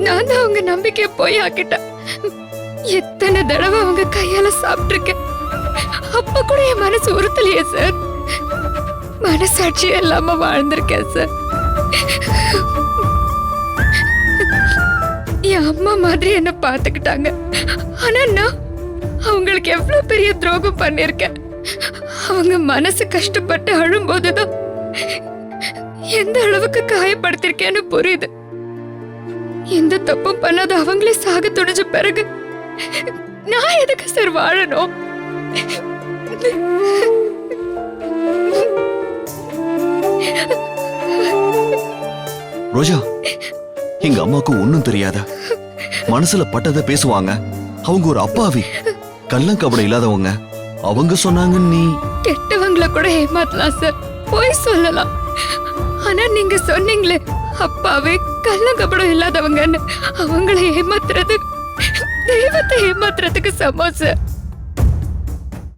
நான் தான் அவங்க நம்பிக்கைய போய் ஆக்கிட்டேன். எத்தனை தடவை அவங்க கையால சாப்பிட்டிருக்கேன். அப்ப கூட என் மனசு உறுத்தலையே சார். மனசாட்சி இல்லாம வாழ்ந்திருக்கேன் சார். என் அம்மா மாதிரி என்ன பாத்துக்கிட்டாங்க. ஆனா நான் அவங்களுக்கு எவ்வளவு பெரிய துரோகம் பண்ணிருக்கேன். அவங்க மனசு கஷ்டப்பட்டு அழும்போதுதான் எந்த அளவுக்கு காயப்படுத்திருக்கேன்னு புரியுது. எந்த தப்பும் பண்ணாத அவங்களே சாக துணிஞ்ச பிறகு நான் எதுக்கு சார் வாழணும்? ரோஜா, எங்க அம்மாவுக்கு ஒண்ணும் தெரியாத மனசுல பட்டதை பேசுவாங்க. அவங்க ஒரு அப்பாவி, கள்ளங்கபடம் இல்லாதவங்க. அவங்க சொன்னாங்க நீ கெட்டவங்கள கூட ஏமாத்தலாம் சார், போய் சொல்லலாம். ஆனா நீங்க சொன்னீங்களே அப்பாவே கள்ளங்கபடம் இல்லாதவங்கன்னு, அவங்கள ஏமாத்துறது தெய்வத்தை ஏமாத்துறதுக்கு சமம் சார்.